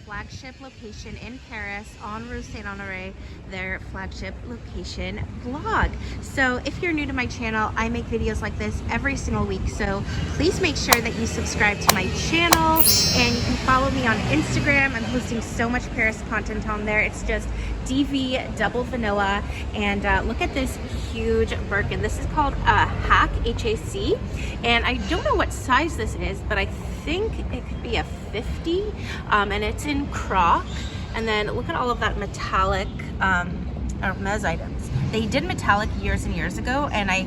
Flagship location in Paris on Rue Saint-Honoré, their flagship location vlog. So if you're new to my channel, I make videos like this every single week, so please make sure that you subscribe to my channel, and you can follow me on Instagram. I'm posting so much Paris content on there. It's just DV double vanilla. And look at this huge Birkin. This is called a Hack, H-A-C, and I don't know what size this is, but I think it could be a 50, and it's in croc. And then look at all of that metallic Hermes items. They did metallic years and years ago, and I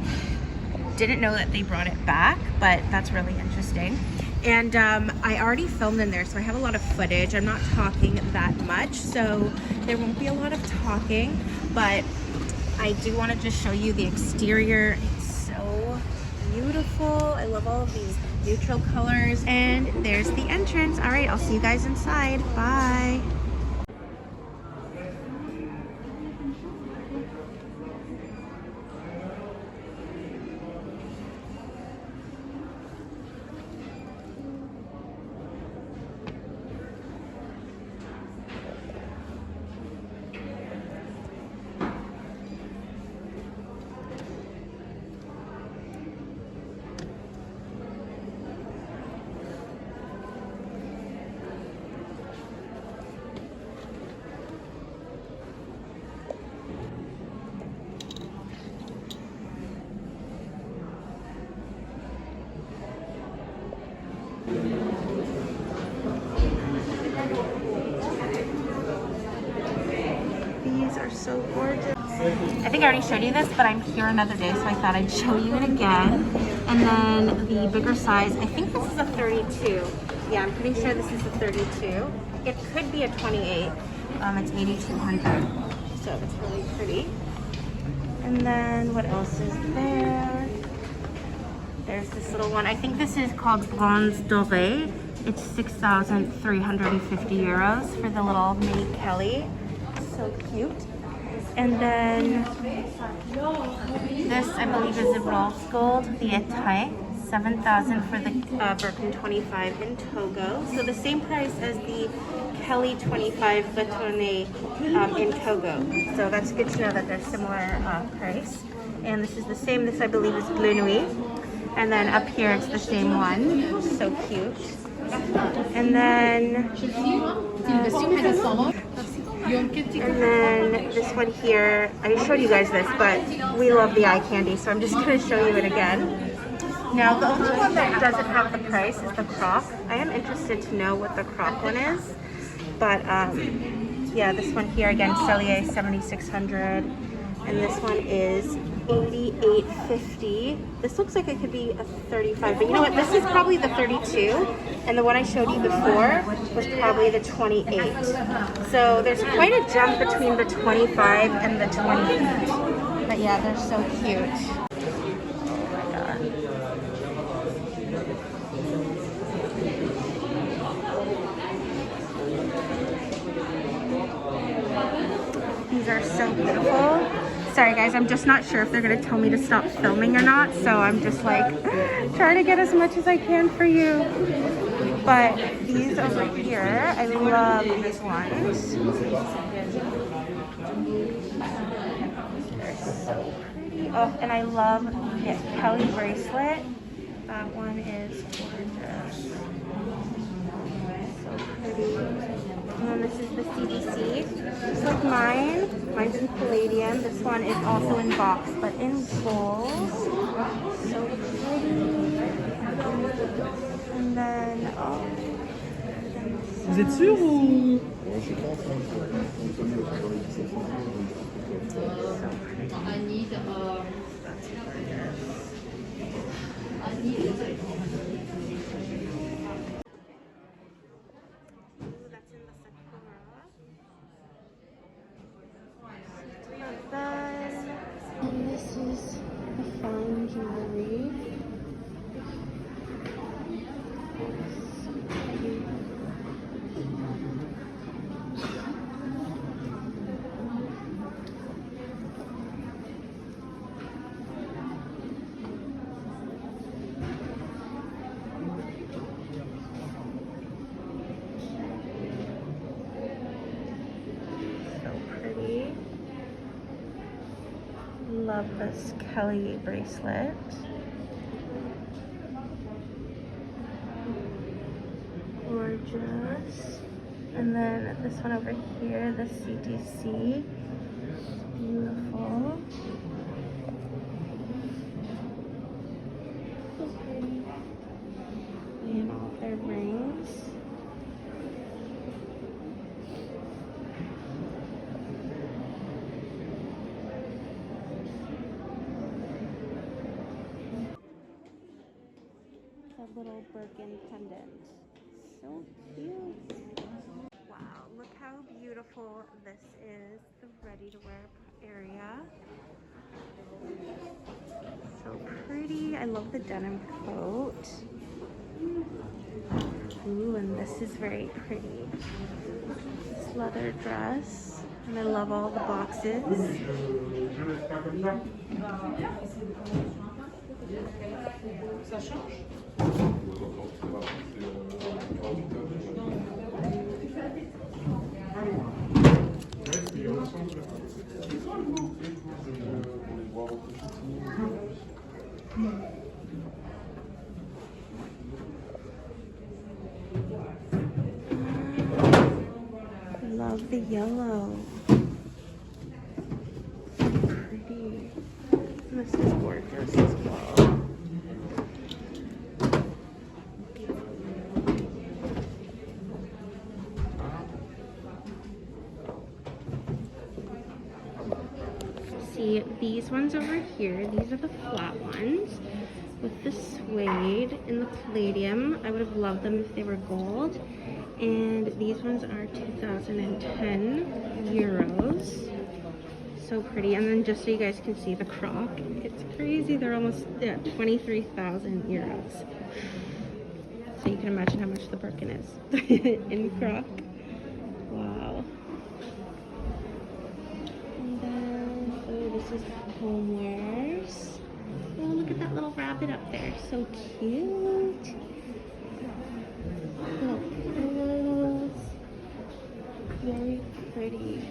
didn't know that they brought it back, but that's really interesting. And I already filmed in there, so I have a lot of footage. I'm not talking that much, so there won't be a lot of talking, but I do want to just show you the exterior. It's so beautiful. I love all of these neutral colors. And there's the entrance. All right, I'll see you guys inside. Bye. These are so gorgeous. I think I already showed you this, but I'm here another day, so I thought I'd show you it again. And then the bigger size, I think this is a 32. Yeah, I'm pretty sure this is a 32. It could be a 28. It's 8,200, so it's really pretty. And then what else is there? There's this little one. I think this is called Bronze Doré. It's 6,350 euros for the little mini Kelly. So cute. And then this, I believe, is a rose gold, the Etaille. 7,000 for the Birkin 25 in Togo. So the same price as the Kelly 25 Vuitton in Togo. So that's good to know that they're similar price. And this is the same. This, I believe, is Bleu Nuit. And then up here, it's the same one. So cute. And then this one here, I showed you guys this, but we love the eye candy, so I'm just going to show you it again. Now, the only one that doesn't have the price is the croc. I am interested to know what the croc one is, but yeah, this one here again, Cellier 7,600, and this one is 88.50. This looks like it could be a 35, but you know what? This is probably the 32, and the one I showed you before was probably the 28. So there's quite a jump between the 25 and the 28. But yeah, they're so cute. Oh my god. These are so beautiful. Sorry guys, I'm just not sure if they're gonna tell me to stop filming or not, so I'm just like trying to get as much as I can for you. But these over here, I love these ones. They're so pretty. Oh, and I love the Kelly bracelet. That one is gorgeous. So pretty. And then this is the CDC, just like mine. Mine's in palladium. This one is also in box, but in gold. So pretty. And then, oh. Vous êtes sûr ou? So pretty. is the fine jewelry. Love this Kelly bracelet. Gorgeous. And then this one over here, the CTC. Beautiful. And all their rings. Little Birkin pendant. So cute. Wow, look how beautiful this is. The ready-to-wear area. So pretty. I love the denim coat. Ooh, and this is very pretty. This leather dress. And I love all the boxes. Love the yellow. Pretty. And this is gorgeous as well. See, these ones over here, these are the flat ones with the suede and the palladium. I would have loved them if they were gold. And these ones are 2010 euros. So pretty. And then just so you guys can see the croc, it's crazy. They're almost 23,000 euros. So you can imagine how much the Birkin is in croc. Wow. And then, oh, this is homewares. Oh, look at that little rabbit up there. So cute. Little pillows. Very pretty.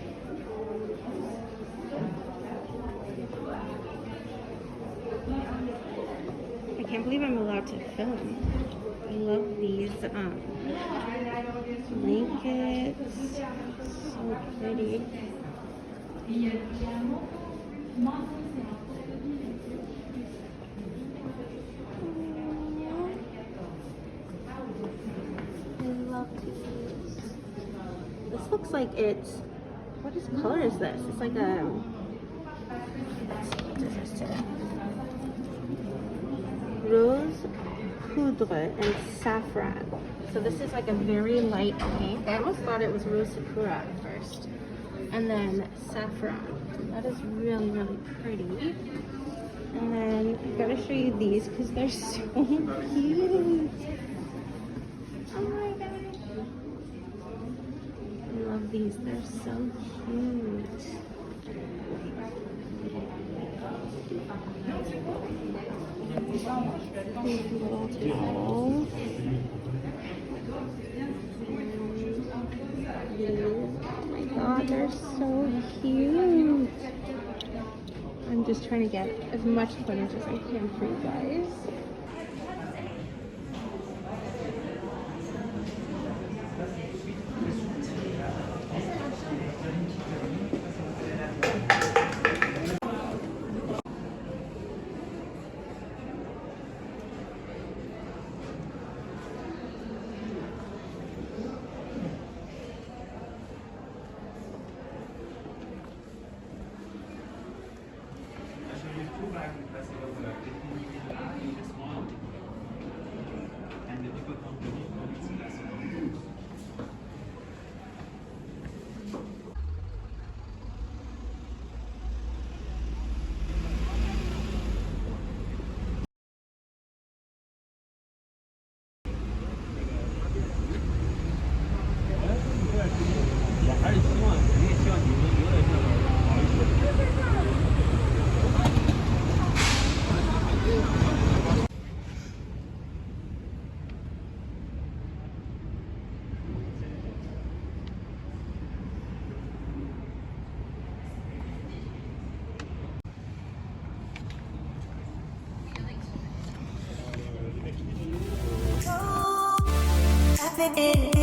I can't believe I'm allowed to film. I love these blankets. So pretty. This looks like it's, what is color is this? It's like a, what does this say? Rose poudre and saffron. So this is like a very light pink. I almost thought it was rose Sakura at first. And then saffron. That is really, really pretty. And then I've got to show you these because they're so cute. Oh my gosh. I love these. They're so cute. These little towels. Oh my god, they're so cute. I'm just trying to get as much footage as I can for you guys. fit in.